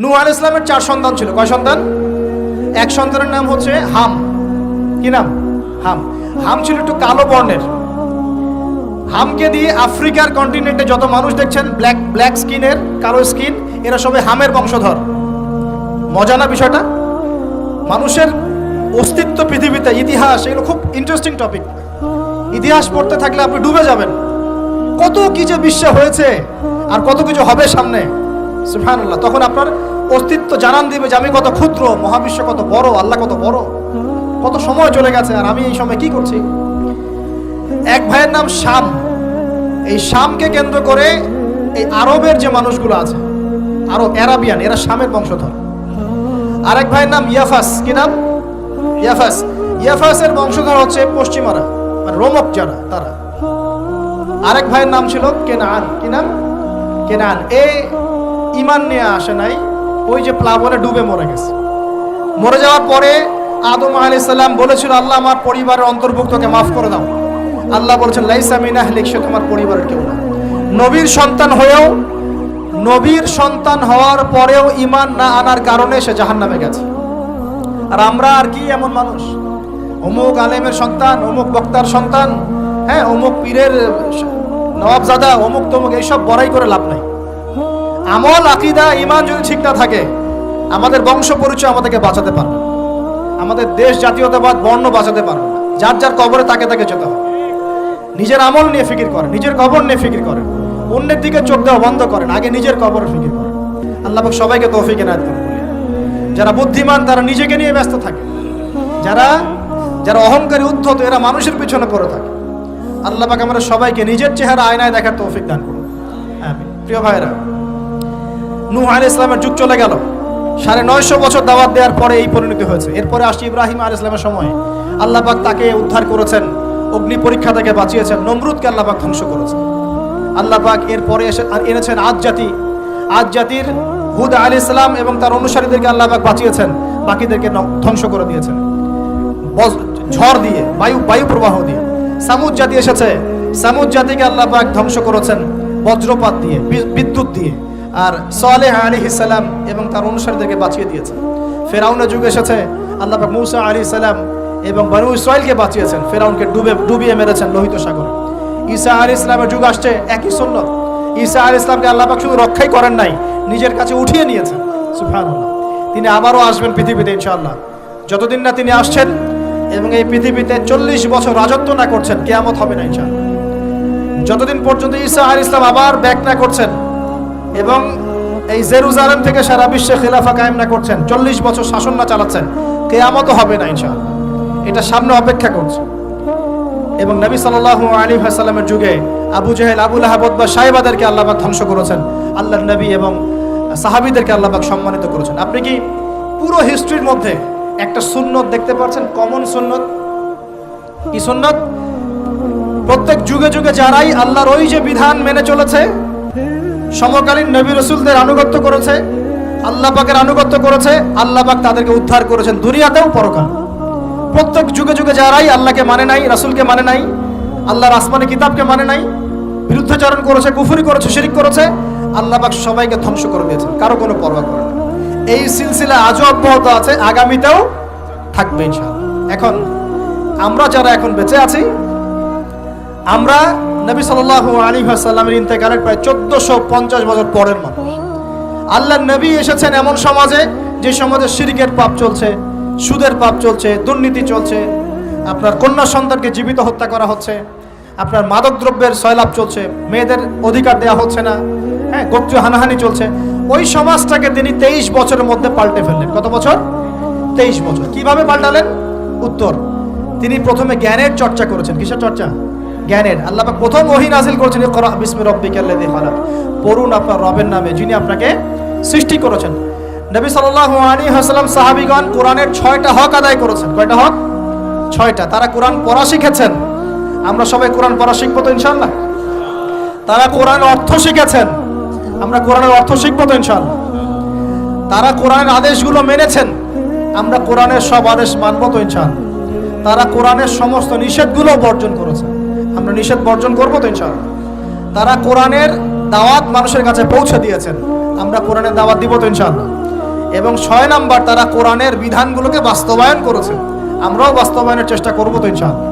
নূহ আলাইহিস সালামের 4 সন্তান ছিল। কয় সন্তান? এক সন্তানের নাম হচ্ছে হাম। কি নাম? হাম। হাম ছিল একটু কালো বর্ণের। হামকে দিয়ে আফ্রিকার কন্টিনেন্টে যত মানুষ দেখছেন ব্ল্যাক স্কিনের, কালো স্কিন, এরা সবাই হামের বংশধর। মজা না বিষয়টা? মানুষের অস্তিত্ব পৃথিবীতে, ইতিহাস, এগুলো খুব ইন্টারেস্টিং টপিক। ইতিহাস পড়তে থাকলে আপনি ডুবে যাবেন। কত কি যে বিশ্বে হয়েছে আর কত কিছু হবে সামনে, সুবহানাল্লাহ। তখন আপনার অস্তিত্ব জানান দিবে যে আমি কত ক্ষুদ্র, মহাবিশ্ব কত বড়, আল্লাহ কত বড়, কত সময় চলে গেছে আর আমি এই সময় কি করছি। এক ভাইয়ের নাম শাম। এই শামকে কেন্দ্র করে এই আরবের যে মানুষগুলো আছে, অ্যারাবিয়ান, এরা শামের বংশধর। আরেক ভাইয়ের নাম ইয়াফাস। কি নাম? ইয়াফাস। ইয়াফাসের বংশধর হচ্ছে পশ্চিমারা, মানে রোমক যারা, তারা। আরেক ভাইয়ের নাম ছিল কেনান। কি নাম? কেনান। ঈমান নিয়ে আসে নাই, ওই যে প্লাবনে ডুবে মরে গেছে। মরে যাওয়ার পরে আদম আলাইহিস সালাম বলেছিল, আল্লাহ আমার পরিবারের অন্তর্ভুক্তকে মাফ করে দাও। আল্লাহ বলেছেন, লাইসা মিন আহলিক, সে তোমার পরিবারের কেউ না। নবীর সন্তান হওয়ার পরেও ঈমান না আনার কারণে সে জাহান্নামে গেছে। আর আমরা আর কি এমন মানুষ, অমুক আলেমের সন্তান, অমুক বক্তার সন্তান, হ্যাঁ, অমুক পীরের নওয়াবজাদা, অমুক তমুক, এইসব বড়াই করে লাভ নাই। আমল, আকীদা, ঈমান যদি ঠিক না থাকে, আমাদের বংশ পরিচয় আমাদেরকে বাঁচাতে পারবে, আমাদের দেশ, জাতীয়তাবাদ, বর্ণ বাঁচাতে পারবে না। যার যার কবরে তাকে তাকে যেতে হবে। নিজের আমল নিয়ে ফিকির করেন, নিজের কবর নিয়ে ফিকির করেন, অন্যের দিকে চোখ দেওয়া বন্ধ করেন, আগে নিজের কবরে ফিকির করেন। আল্লাহ পাক সবাইকে তৌফিক এনায়েত করুন। যারা বুদ্ধিমান তারা নিজেকে নিয়ে ব্যস্ত থাকে, যারা অহংকারী, উদ্ধত, এরা মানুষের পিছনে পড়ে থাকে। আল্লাহ পাক আমরা সবাইকে নিজের চেহারা আয়নায় দেখার তৌফিক দান করুন। আমিন। প্রিয় ভাইরা, নূহ আলাইহিস সালামের যুগ চলে গেল। 950 বছর দাওয়াত দেওয়ার পরে এই পরিণতি হয়েছে। এরপরে আসছে ইব্রাহিম আলাইহিস সালামের সময়। আল্লাহ পাক তাকে উদ্ধার করেছেন, অগ্নি পরীক্ষা থেকে বাঁচিয়েছেন, নমরুদকে আল্লাহ পাক ধ্বংস করেছেন। আল্লাহ পাক এরপরে এনেছেন আদ জাতির হুদ আলাইহিস সালাম এবং তার অনুসারীদেরকে আল্লাহ পাক বাঁচিয়েছেন, বাকিদেরকে ধ্বংস করে দিয়েছেন ঝড় দিয়ে, বায়ু প্রবাহ দিয়ে। সামুদ জাতি এসেছে, সামুদ জাতিকে আল্লাহ পাক ধ্বংস করেছেন বজ্রপাত দিয়ে, বিদ্যুৎ দিয়ে। আর সালেহ আলাইহিস সালাম এবং তার অনুসারীদেরকে বাঁচিয়ে দিয়েছেন। ফেরাউনের যুগ এসেছে, আল্লাহ পাক মূসা আলাইহিস সালাম এবং বনু ইসরাইলকে বাঁচিয়েছেন, ফেরাউনকে ডুবিয়ে মেরেছেন লোহিত সাগরে। ঈসা আলাইহিস সালামের যুগ আসছে, একই সুন্নাত। ঈসা আলাইহিস সালামকে আল্লাহ পাক শুধু রক্ষাই করেন নাই, নিজের কাছে উঠিয়ে নিয়েছেন। সুবহানাল্লাহ। তিনি আবারও আসবেন পৃথিবীতে ইনশাআল্লাহ। যতদিন না তিনি আসছেন এবং এই পৃথিবীতে 40 বছর রাজত্ব না করছেন, কিয়ামত হবে না ইনশাআল্লাহ। যতদিন পর্যন্ত ঈসা আলাইহিস সালাম আবার ব্যাক না করছেন এবং এই জেরুজালেম থেকে সারা বিশ্বে খেলাফা কায়েম না করছেন, 40 বছর শাসন না চালাচ্ছেন, কিয়ামতও হবে না ইনশাআল্লাহ। এটা সামনে অপেক্ষা করছে। এবং নবী সাল্লাল্লাহু আলাইহি ওয়াসাল্লামের যুগে আবু জেহেল, আবু লাহাব বা সাহেবাদেরকে আল্লাহ পাক ধ্বংস করেছেন, আল্লাহর নবী এবং সাহাবীদেরকে আল্লাহ পাক সম্মানিত করেছেন। আপনি কি পুরো হিস্ট্রির মধ্যে একটা সুন্নত দেখতে পাচ্ছেন, কমন সুন্নত? কি সুন্নত? প্রত্যেক যুগে যুগে যারাই আল্লাহর ওই যে বিধান মেনে চলেছে, সমকালীন নবী রাসূলদের আনুগত্য করেছে, আল্লাহ পাকের আনুগত্য করেছে, আল্লাহ পাক তাদেরকে উদ্ধার করেছেন দুনিয়াতেও পরকাল। প্রত্যেক যুগে যুগে যারাই আল্লাহকে মানে নাই, রাসূলকে মানে নাই, আল্লাহর আসমানি কিতাবকে মানে নাই, বিরুদ্ধাচরণ করেছে, কুফরি করেছে, শিরক করেছে, আল্লাহ পাক সবাইকে ধ্বংস করে দিয়েছেন, কারো কোনো পরোয়া করে না। এই সিলসিলা আজও অব্যাহত আছে, আগামীতেও থাকবে ইনশাআল্লাহ। এখন আমরা যারা এখন বেঁচে আছি, আমরা নবী সাল্লাল্লাহু আলাইহি ওয়াসাল্লামের ইন্তেকালের প্রায় 1450 বছর পরের মানুষ। আল্লাহর নবী এসেছেন এমন সমাজে, যে সমাজে শিরকের পাপ চলছে, সুদের পাপ চলছে, দুর্নীতি চলছে, আপনার কন্যা সন্তানকে জীবিত হত্যা করা হচ্ছে, আপনার মাদক দ্রব্যের সয়লাভ চলছে, মেয়েদের অধিকার দেওয়া হচ্ছে না, হ্যাঁ, গোত্রীয় হানাহানি চলছে। ওই সমাজটাকে তিনি 23 বছরের মধ্যে পাল্টে ফেললেন। কত বছর? 23 বছর। কিভাবে পাল্টালেন? উত্তর, তিনি প্রথমে জ্ঞানের চর্চা করেছেন। কিসের চর্চা? জ্ঞানের। আল্লাহ পাক প্রথম ওহী নাযিল করেছেন, ইকরা বিসমি রাব্বিকাল্লাযী খালাক, পড়ুন আপনার রবের নামে যিনি আপনাকে সৃষ্টি করেছেন। নবী সাল্লাল্লাহু আলাইহি ওয়াসাল্লাম সাহাবীগণ কোরআনের 6টা হক আদায় করেছেন। কয়টা হক? 6টা। তারা কোরআন পড়া শিখেছেন। আমরা সবাই কোরআন পড়া শিখবো তো ইনশাআল্লাহ? তারা কোরআনের অর্থ শিখেছেন। আমরা কোরআনের অর্থ শিখবো তো ইনশাআল্লাহ? তারা কোরআনের আদেশগুলো মেনেছেন। আমরা কোরআনের সব আদেশ মানবো তো ইনশাআল্লাহ? তারা কোরআনের সমস্ত নিষেধগুলো বর্জন করেছেন। আমরা নিষেধ বর্জন করবো তো ইনশাআল্লাহ? তারা কোরআনের দাওয়াত মানুষের কাছে পৌঁছে দিয়েছেন। আমরা কোরআনের দাওয়াত দিব তো ইনশাআল্লাহ? এবং 6 নাম্বার তারা কোরআনের বিধানগুলোকে বাস্তবায়ন করেছে। আমরাও বাস্তবায়নের চেষ্টা করবো তো ইনশাআল্লাহ।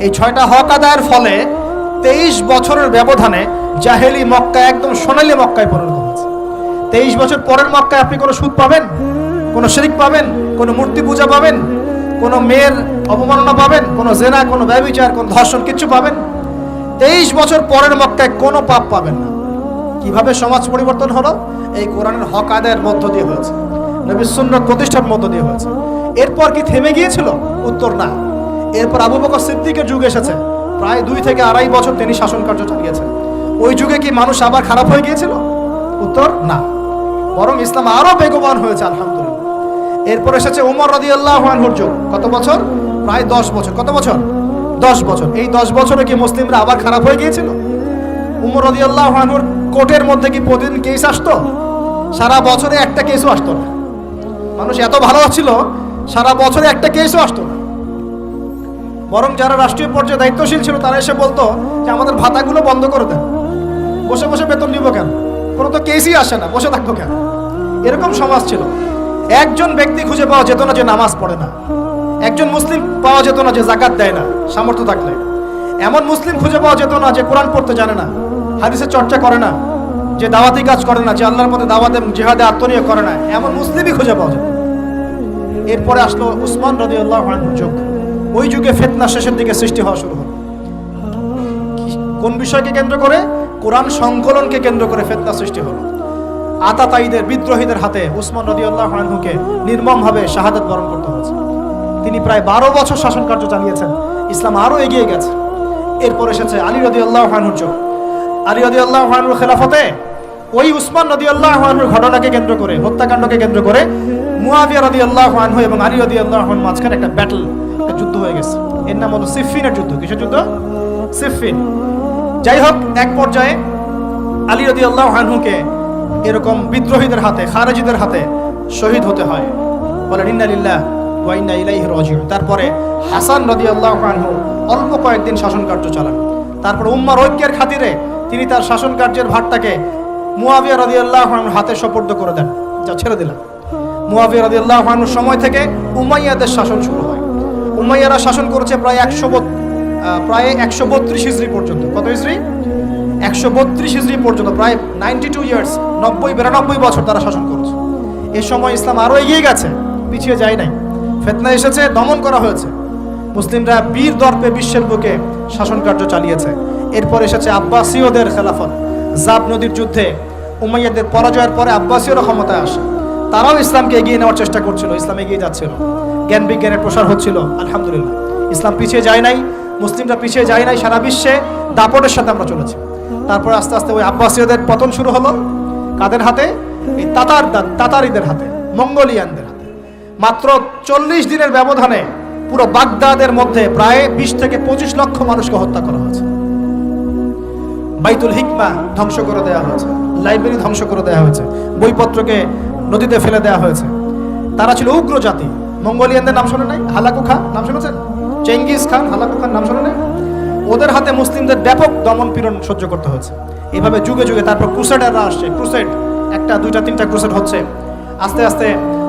এই 6টা হক আদায়ের ফলে 23 বছরের ব্যবধানে জাহেলি মক্কা একদম সোনালী মক্কায় পরিণত হয়েছে। 23 বছর পরের মক্কায় আপনি কোনো সুদ পাবেন, কোনো শিরক পাবেন, কোনো মূর্তি পূজা পাবেন, কোনো মেয়ের অবমাননা পাবেন, কোনো জেনা, কোনো ব্যভিচার, কোনো ধর্ষণ, কিচ্ছু পাবেন? 23 বছর পরের মক্কায় কোনো পাপ পাবেন না। কিভাবে সমাজ পরিবর্তন হলো? এই কোরআনের হক আদায়ের মধ্য দিয়ে হয়েছে, নবীর সুন্নাত প্রতিষ্ঠার মধ্য দিয়ে হয়েছে। এরপর কি থেমে গিয়েছিল? উত্তর না। এরপর আবু বকর সিদ্দিকের যুগ এসেছে, প্রায় 2 থেকে 2.5 বছর তিনি শাসন কার্য চালিয়েছেন। ওই যুগে কি মানুষ আবার খারাপ হয়ে গিয়েছিল? উত্তর না, বরং ইসলাম আরো বেগবান হয়েছে আলহামদুলিল্লাহ। এরপর এসেছে ওমর রাদিয়াল্লাহু আনহুর যুগ। কত বছর? প্রায় 10 বছর। কত বছর? 10 বছর। এই 10 বছরে কি মুসলিমরা আবার খারাপ হয়ে গিয়েছিল? ওমর রাদিয়াল্লাহু আনহুর কোর্টের মধ্যে কি প্রতিদিন কেস আসতো? সারা বছরে একটা কেসও আসতো না। মানুষ এত ভালো ছিল, সারা বছরে একটা কেসও আসতো না। বরং যারা রাষ্ট্রীয় পর্যায়ে দায়িত্বশীল ছিল তারা এসে বলতো যে আমাদের ভাতাগুলো বন্ধ করে দেন, বসে বসে বেতন নিব কেন, কোনো তো কেসই আসে না, বসে থাকবো কেন? এরকম সমাজ ছিল। একজন ব্যক্তি খুঁজে পাওয়া যেত না যে নামাজ পড়ে না, একজন মুসলিম পাওয়া যেত না যে যাকাত দেয় না সামর্থ্য থাকলে, এমন মুসলিম খুঁজে পাওয়া যেত না যে কোরআন পড়তে জানে না, হাদিসের চর্চা করে না, যে দাওয়াতি কাজ করে না, যে আল্লাহর পথে দাওয়াতে জিহাদে আত্মনিয়োগ করে না, এমন মুসলিমই খুঁজে পাওয়া যেত। এরপরে আসলো উসমান রাদিয়াল্লাহু আনহুর যুগ। ওই যুগে ফিতনা শেষের দিকে সৃষ্টি হওয়া শুরু হলো। কোন বিষয়কে কেন্দ্র করে? কোরআন সংকলনকে কেন্দ্র করে ফিতনা সৃষ্টি হলো। আতাতায়ীদের, বিদ্রোহীদের হাতে উসমান রাদিয়াল্লাহু আনহুকে নির্মমভাবে শাহাদাত বরণ করতে হয়েছে। তিনি প্রায় 12 বছর শাসন কার্য চালিয়েছেন। ইসলাম আরো এগিয়ে গেছে। এরপর এসেছে আলী রাদিয়াল্লাহু আনহুর যুগ। আলী রাদিয়াল্লাহু আনহুর খেলাফতে ওই উসমান রাদিয়াল্লাহু আনহুর ঘটনাকে কেন্দ্র করে, হত্যাকাণ্ডকে কেন্দ্র করে মুয়াবিয়া রাদিয়াল্লাহু আনহু এবং আলী রাদিয়াল্লাহু আনহুর মাঝখানে একটা ব্যাটল, একটা যুদ্ধ হয়ে গেছে। এর নাম হলো সিফফিনের যুদ্ধ। কিসের যুদ্ধ? সিফফিন। যাই হোক, এক পর্যায়ে আলী রাদিয়াল্লাহু আনহুকে এরকম বিদ্রোহীদের হাতে, খারেজিদের হাতে শহীদ হতে হয়। বলেন ইন্না লিল্লাহি ওয়া ইন্না ইলাইহি রাজিউন। তারপরে হাসান রাদিয়াল্লাহু আনহু অল্প কয়েকদিন শাসন কার্য চালান। তারপর উম্মার ঐক্যের খাতিরে তিনি তার শাসন কার্যের ভারটাকে মুয়াবিয়া রাদিয়াল্লাহু আনহুর হাতে সুপর্দ করে দেন, যা ছেড়ে দিলাম। মুয়াবিয়া রাদিয়াল্লাহু আনহুর সময় থেকে উমাইয়াদের শাসন শুরু হয়। উমাইয়ারা শাসন করেছে প্রায় 132 হিজরি পর্যন্ত। কত হিজরি? 132 হিজরি পর্যন্ত, প্রায় 92 ইয়ার্স, 92 বছর তারা শাসন করেছে। এই সময় ইসলাম আরো এগিয়ে গেছে, পিছিয়ে যায় নাই। ফিতনা এসেছে, দমন করা হয়েছে। মুসলিমরা বীর দর্পে বিশ্বের বুকে শাসন কার্য চালিয়েছে। এরপর এসেছে আব্বাসীয়দের খেলাফত। জাব নদীর যুদ্ধে উমাইয়াদের পরাজয়ের পরে আব্বাসীয়রা ক্ষমতায় আসে। তারাও ইসলামকে এগিয়ে নেওয়ার চেষ্টা করছিল, ইসলাম এগিয়ে যাচ্ছিল, জ্ঞান বিজ্ঞানের প্রসার হচ্ছিল। আলহামদুলিল্লাহ, ইসলাম পিছিয়ে যায় নাই, মুসলিমরা পিছিয়ে যায় নাই। সারা বিশ্বে দাপটের সাথে আমরা চলেছি। তারপর আস্তে আস্তে ওই আব্বাসীয়দের পতন শুরু হলো। কাদের হাতে? এই তাতারিদের হাতে, মঙ্গোলিয়ানদের হাতে। মাত্র 40 দিনের ব্যবধানে পুরো বাগদাদের মধ্যে প্রায় 20 থেকে 25 লক্ষ মানুষকে হত্যা করা হয়েছে। বাইতুল হিকমা ধ্বংস করে দেওয়া হয়েছে, লাইব্রেরি ধ্বংস করে দেওয়া হয়েছে, বইপত্রকে নদীতে ফেলে দেওয়া হয়েছে। তারা ছিল উগ্র জাতি। মঙ্গোলিয়ানদের নাম শোনে নাই? হালাকু খান নাম শুনেছেন? চেঙ্গিস খান, হালাকু খান নাম শোনে নাই? ওদের হাতে মুসলিমদের ব্যাপক দমন পীড়ন সহ্য করতে হয়েছে। এভাবে যুগে যুগে তারপর ক্রুসেডাররা আসছে। ক্রুসেড 1টা 2টা 3টা ক্রুসেড হচ্ছে। আস্তে আস্তে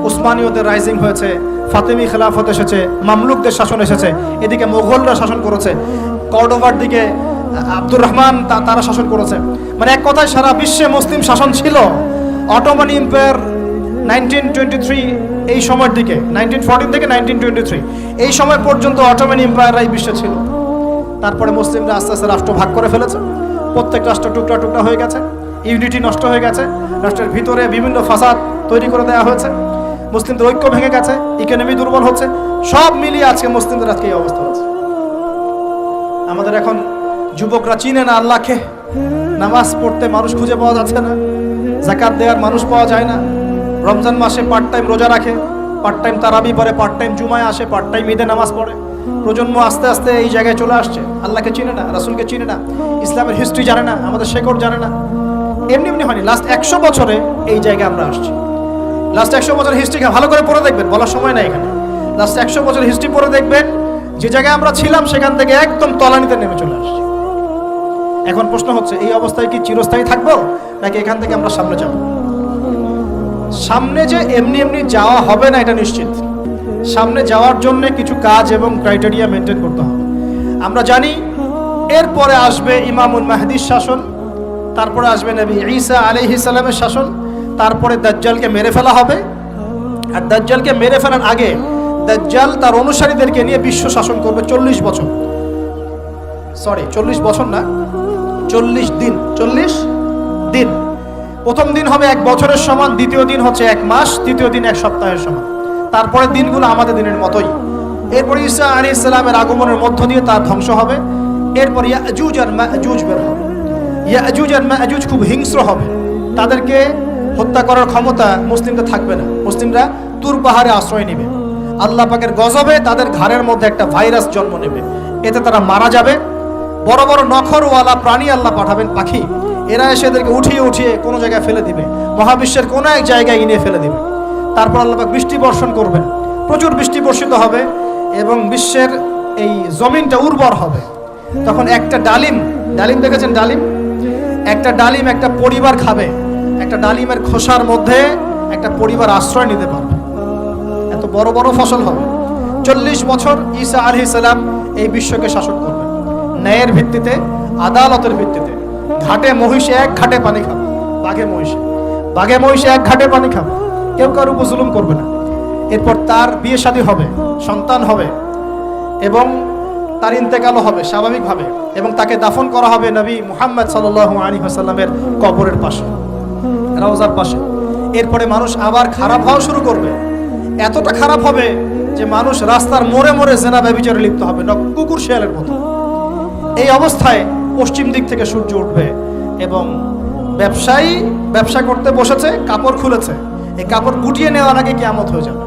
উসমানীয়দের রাইজিং হয়েছে, ফাতেমি খেলাফত এসেছে, মামলুকদের শাসন এসেছে, এদিকে মোগলরা শাসন করেছে, কর্ডোভার দিকে আব্দুর রহমান তারা শাসন করেছে। মানে এক কথায় সারা বিশ্বে মুসলিম শাসন ছিল। অটোমান এম্পায়ার 1923 এই সময়ের দিকে, 1914 থেকে 1923 এই সময় পর্যন্ত অটোমান এম্পায়াররাই বিশ্বে ছিল। তারপরে মুসলিমরা আস্তে আস্তে রাষ্ট্র ভাগ করে ফেলেছে। প্রত্যেক রাষ্ট্র টুকরা টুকরা হয়ে গেছে, ইউনিটি নষ্ট হয়ে গেছে, রাষ্ট্রের ভিতরে বিভিন্ন ফাসাদ তৈরি করে দেওয়া হয়েছে, মুসলিমদের ঐক্য ভেঙে গেছে, ইকোনমি দুর্বল হচ্ছে। সব মিলিয়ে আজকে মুসলিমদের আজকে এই অবস্থা হচ্ছে। আমাদের এখন যুবকরা চিনে না আল্লাহকে, নামাজ পড়তে মানুষ খুঁজে পাওয়া যাচ্ছে না, যাকাত দেওয়ার মানুষ পাওয়া যায় না। রমজান মাসে পার্ট টাইম রোজা রাখে, পার্ট টাইম তারাবি পড়ে, পার্ট টাইম জুমায় আসে, পার্ট টাইম ঈদে নামাজ পড়ে। প্রজন্ম আস্তে আস্তে এই জায়গায় চলে আসছে। আল্লাহকে চিনে না, রাসূলকে চিনে না, ইসলামের হিস্ট্রি জানে না, আমাদের শেকড় জানে না। এমনি এমনি হয়নি, লাস্ট 100 বছরে এই জায়গায় আমরা আসছি। লাস্ট 100 বছরের হিস্ট্রি ভালো করে পড়ে দেখবেন, বলার সময় নাই এখানে। লাস্ট 100 বছরের হিস্ট্রি পড়ে দেখবেন, যে জায়গায় আমরা ছিলাম সেখান থেকে একদম তলানিতে নেমে চলে আসছি। এখন প্রশ্ন হচ্ছে, এই অবস্থায় কি চিরস্থায়ী থাকবো, নাকি এখান থেকে আমরা সামনে যাব? সামনে যে এমনি এমনি যাওয়া হবে না এটা নিশ্চিত। সামনে যাওয়ার জন্য কিছু কাজ এবং ক্রাইটেরিয়া মেনটেন করতে হবে। আমরা জানি এরপরে আসবে ইমামুল মাহদির শাসন, তারপরে আসবে নবী ঈসা আলাইহিস সালামের শাসন, তারপরে দাজ্জালকে মেরে ফেলা হবে। আর দাজ্জালকে মেরে ফেলার আগে দাজ্জাল তার অনুসারীদেরকে নিয়ে বিশ্ব শাসন করবে 40 বছর। 40 বছর না, 40 দিন। 40 দিন। প্রথম দিন হবে 1 বছরের সমান, দ্বিতীয় দিন হচ্ছে 1 মাস, তৃতীয় দিন 1 সপ্তাহের সমান। তারপরে দিনগুলো আমাদের দিনের মতোই। এরপর ঈসা আলাইহিস সালামের আগমনের মধ্য দিয়ে তার ধ্বংস হবে। এরপর ইয়াজুজ আর মাজুজ বের হবে। ইয়াজুজ আর মাজুজ খুব হিংস্র হবে, তাদেরকে হত্যা করার ক্ষমতা মুসলিমদের থাকবে না। মুসলিমরা তুর পাহাড়ে আশ্রয় নেবে। আল্লাহ পাকের গজবে তাদের ঘাড়ের মধ্যে একটা ভাইরাস জন্ম নেবে, এতে তারা মারা যাবে। বড় বড় নখরওয়ালা প্রাণী আল্লাহ পাঠাবেন, পাখি, এরা এসে এদেরকে উঠিয়ে উঠিয়ে কোনো জায়গায় ফেলে দিবে, মহাবিশ্বের কোনো এক জায়গায় এনে ফেলে দিবে। তারপর আল্লাহ পাক বৃষ্টি বর্ষণ করবেন, প্রচুর বৃষ্টি বর্ষিত হবে এবং বিশ্বের এই জমিনটা উর্বর হবে। তখন একটা ডালিম দেখেছেন ডালিম? একটা ডালিম একটা পরিবার খাবে। একটা ডালিমের খোসার মধ্যে একটা পরিবার আশ্রয় নিতে পারবে, এত বড় বড় ফসল হবে। 40 বছর ঈসা আলাইহিস সালাম এই বিশ্বকে শাসন করবেন ন্যায়ের ভিত্তিতে, আদালতের ভিত্তিতে। ঘাটে মহিষে এক ঘাটে পানি খাবে, বাঘে মহিষে এক ঘাটে পানি খাবে, কেউ কারোর উপর জুলুম করবে না। এরপর তার বিয়ে শাদী হবে, সন্তান হবে এবং তার ইন্তেকালও হবে স্বাভাবিকভাবে, এবং তাকে দাফন করা হবে নবী মুহাম্মদ সাল্লাল্লাহু আলাইহি ওয়াসাল্লামের কবরের পাশে, রওজার পাশে। এরপরে মানুষ আবার খারাপ হওয়া শুরু করবে, এতটা খারাপ হবে যে মানুষ রাস্তার মোড়ে মোড়ে জেনা ব্যভিচারে লিপ্ত হবে, কুকুর শিয়ালের মতো। এই অবস্থায় পশ্চিম দিক থেকে সূর্য উঠবে এবং ব্যবসায়ী ব্যবসা করতে বসেছে, কাপড় খুলেছে, এই কাপড় গুটিয়ে নেওয়ার আগে কিয়ামত হয়ে যাবে।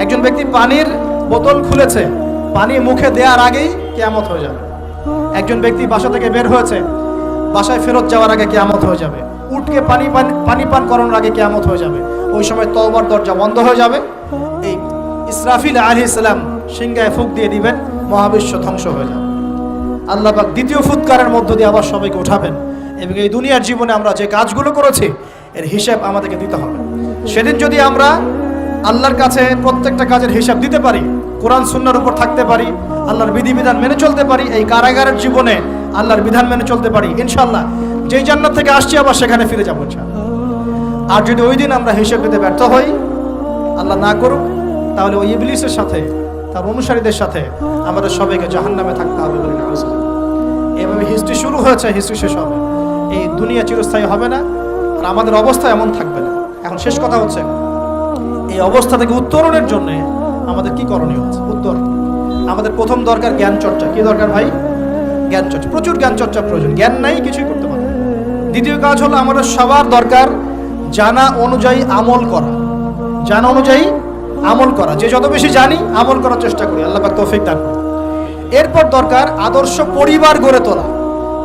একজন ব্যক্তি পানির বোতল খুলেছে, পানি মুখে দেওয়ার আগেই কিয়ামত হয়ে যাবে। একজন ব্যক্তি বাসা থেকে বের হয়েছে, বাসায় ফেরত যাওয়ার আগে কিয়ামত হয়ে যাবে। উটকে পানি পান করানোর আগে কিয়ামত হয়ে যাবে। ওই সময় তওবার দরজা বন্ধ হয়ে যাবে। এই ইসরাফিল আলাইহিস সালাম সিংহায় ফুঁক দিয়ে দিবেন, মহাবিশ্ব ধ্বংস হয়ে যাবে। আল্লাহ পাক দ্বিতীয় ফুৎকারের মধ্য দিয়ে আবার সবাইকে উঠাবেন এবং এই দুনিয়ার জীবনে আমরা যে কাজগুলো করেছি এর হিসাব আমাদেরকে দিতে হবে। সেদিন যদি আমরা আল্লাহর কাছে প্রত্যেকটা কাজের হিসাব দিতে পারি, কোরআন সুন্নাহর উপর থাকতে পারি, আল্লাহর বিধিবিধান মেনে চলতে পারি, এই কারাগারের জীবনে আল্লাহর বিধান মেনে চলতে পারি, ইনশাআল্লাহ যেই জান্নাত থেকে আসছি আবার সেখানে ফিরে যাবো ইনশাআল্লাহ। আর যদি ওই দিন আমরা হিসাব দিতে ব্যর্থ হই, আল্লাহ না করুক, তাহলে ওই ইবলিসের সাথে তার অনুসারীদের সাথে আমাদের সবাইকে জাহান্নামে থাকতে হবে বলে নাউজ। এভাবে হিস্ট্রি শুরু হয়েছে, হিস্ট্রি শেষ হবে। এই দুনিয়া চিরস্থায়ী হবে না, আর আমাদের অবস্থা এমন থাকবে না। এখন শেষ কথা হচ্ছে, এই অবস্থা থেকে উত্তরণের জন্য আমাদের কি করণীয় আছে? উত্তর, আমাদের প্রথম দরকার জ্ঞান চর্চা। কি দরকার ভাই? জ্ঞান চর্চা, প্রচুর জ্ঞান চর্চা প্রয়োজন। জ্ঞান নাই কিছুই করতে পারবে না। দ্বিতীয় কাজ হলো আমাদের সবার দরকার জানা অনুযায়ী আমল করা। জানা অনুযায়ী আমল করা, যে যত বেশি জানি আমল করার চেষ্টা করি, আল্লাহ পাক তৌফিক দান করুন। এরপর দরকার আদর্শ পরিবার গড়ে তোলা।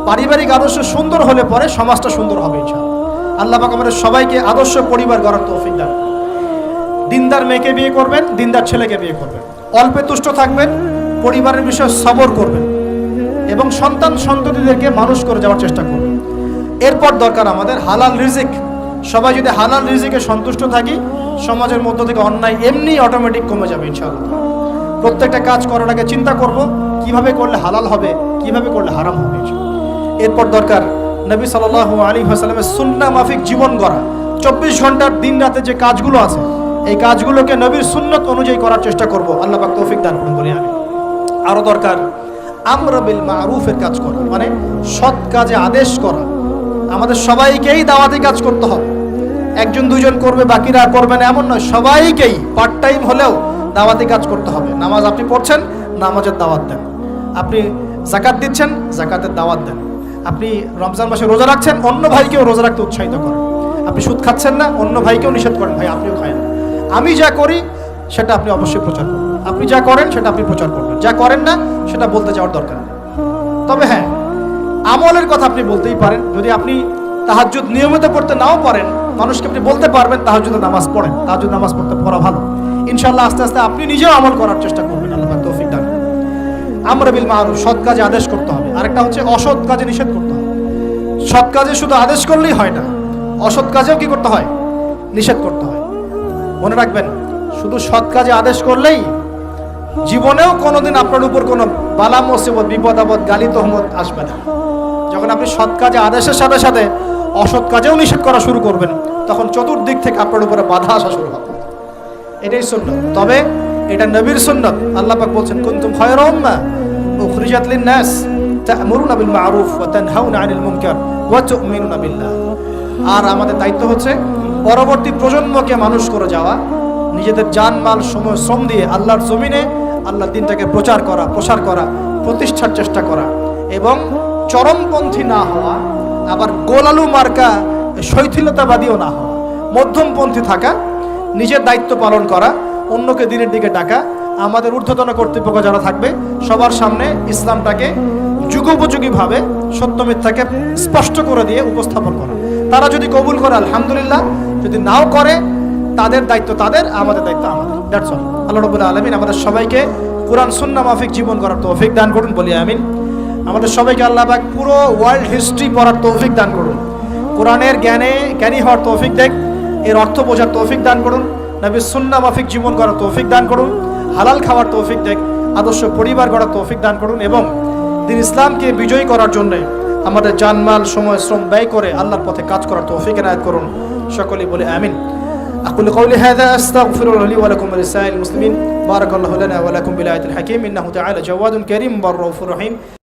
পারিবারিক আদর্শ সুন্দর হলে পরে সমাজটা সুন্দর হবে ইনশাআল্লাহ। আল্লাহ পাক আমাদের সবাইকে আদর্শ পরিবার গড়ার তৌফিক দান করুন। দিনদার মেয়েকে বিয়ে করবেন, দিনদার ছেলেকে বিয়ে করবেন, অল্পে তুষ্ট থাকবেন, পরিবারের বিষয়ে সবর করবেন এবং সন্ততিদেরকে মানুষ করে যাওয়ার চেষ্টা করবেন। এরপর দরকার আমাদের হালাল রিজিক। সবাই যদি হালাল রিজিকে সন্তুষ্ট থাকি, সমাজের মধ্য থেকে অন্যায় এমনি অটোমেটিক কমে যাবে ইনশাআল্লাহ। প্রত্যেকটা কাজ করার আগে চিন্তা করব কিভাবে করলে হালাল হবে, কিভাবে করলে হারাম হবে। এরপর দরকার নবী সাল্লাল্লাহু আলাইহি ওয়াসাল্লামের সুন্নাহ মাফিক জীবন গড়া। 24 ঘন্টার দিন রাতে যে কাজগুলো আছে, এই কাজগুলোকে নবীর সুন্নত অনুযায়ী করার চেষ্টা করব। আল্লাহ পাক তৌফিক দান করুন বলি আমি। আরও দরকার আমর বিল মারুফের কাজ করা, মানে সৎ কাজে আদেশ করা। আমাদের সবাইকেই দাওয়াতি কাজ করতে হবে। একজন দুজন করবে, বাকিরা করবে না এমন নয়, সবাইকেই পার্ট টাইম হলেও দাওয়াতি কাজ করতে হবে। নামাজ আপনি পড়ছেন, নামাজের দাওয়াত দেন। আপনি যাকাত দিচ্ছেন, যাকাতের দাওয়াত দেন। আপনি রমজান মাসে রোজা রাখছেন, অন্য ভাইকেও রোজা রাখতে উৎসাহিত করেন। আপনি সুদ খাচ্ছেন না, অন্য ভাইকেও নিষেধ করেন, ভাই আপনিও খায়েন। আমি যা করি সেটা আপনি অবশ্যই প্রচার করবেন, আপনি যা করেন সেটা আপনি প্রচার করবেন, যা করেন না সেটা বলতে যাওয়ার দরকার নেই। তবে হ্যাঁ, আমলের কথা আপনি বলতেই পারেন। যদি আপনি তাহাজ্জুদ নিয়মিত পড়তে নাও পারেন, মানুষকে আপনি বলতে পারবেন তাহাজ্জুদের নামাজ পড়েন, তাহাজ্জুদ নামাজ পড়া ভালো। ইনশাআল্লাহ আস্তে আস্তে আপনি নিজেও আমল করার চেষ্টা করবেন। আল্লাহ পাক তৌফিক দান করুন। আমর বিল মারুফ, সৎ কাজে আদেশ করতে হবে। আরেকটা হচ্ছে অসৎ কাজে নিষেধ করতে হবে। সৎ কাজে শুধু আদেশ করলেই হয় না, অসৎ কাজেও কি করতে হয়? নিষেধ করতে হয়। মনে রাখবেন, শুধু সৎ কাজে আদেশ করলেই জীবনেও কোনোদিন আপনার উপর কোনো বালা মুসিবত, বিপদ আপদ, গালি তহমত আসবে না। যখন আপনি সৎ কাজে আদেশের সাথে সাথে অসৎ কাজেও নিষেধ করা শুরু করবেন, তখন চতুর্দিক থেকে আপনার উপরে বাধা আসা শুরু হবে। এটাই সুন্নাত। তবে এটা নবীর সুন্নাত। আল্লাহ পাক বলছেন, কুনতুম খায়রা উম্মাহ উখরিজাত লিন-নাস তা'মুরুনা বিল মা'রুফ ওয়া তানহাউনা আনিল মুনকার ওয়া তু'মিনুনা বিল্লাহ। আর আমাদের দায়িত্ব হচ্ছে পরবর্তী প্রজন্মকে মানুষ করে যাওয়া, নিজেদের জানমাল, সময়, শ্রম দিয়ে আল্লাহর জমিনে আল্লাহর দ্বীনটাকে প্রচার করা, প্রসার করা, প্রতিষ্ঠার চেষ্টা করা, এবং চরমপন্থী না হওয়া, আবার গোলালু মার্কা শৈথিলতাবাদীও না হওয়া, মধ্যমপন্থী থাকা, নিজের দায়িত্ব পালন করা, অন্যকে দিনের দিকে ডাকা। আমাদের ঊর্ধ্বতন কর্তৃপক্ষ যারা থাকবে সবার সামনে ইসলামটাকে যুগোপযোগীভাবে সত্য মিথ্যাকে স্পষ্ট করে দিয়ে উপস্থাপন করা। তারা যদি কবুল করে আলহামদুলিল্লাহ, যদি নাও করে তাদের দায়িত্ব তাদের, আমাদের দায়িত্ব আমাদের। That's all. আল্লাহ রাব্বুল আলামিন আমাদের সবাইকে কোরআন সুন্নাহ মাফিক জীবন করার তৌফিক দান করুন, বলি আমিন। আমাদের সবাইকে আল্লাহ পাক পুরো ওয়ার্ল্ড হিস্ট্রি পড়ার তৌফিক দান করুন, কোরআনের জ্ঞানী হওয়ার তৌফিক দেখ, এর অর্থ বোঝার তৌফিক দান করুন, নবীর সুন্নাহ মাফিক জীবন করার তৌফিক দান করুন, হালাল খাওয়ার তৌফিক দেখ, আদর্শ পরিবার গড়ার তৌফিক দান করুন, এবং দিন ইসলামকে বিজয়ী করার জন্য আমাদের জানমাল, সময়, শ্রম ব্যয় করে আল্লাহর পথে কাজ করার তৌফিক এনায়েত করুন। সকলেই বলে আমিন। أقول قولي هذا أستغفر الله لي ولكم ولسائر المسلمين. بارك الله لنا ولكم بالآية الحكيم إنه تعالى جواد كريم بر رؤوف رحيم.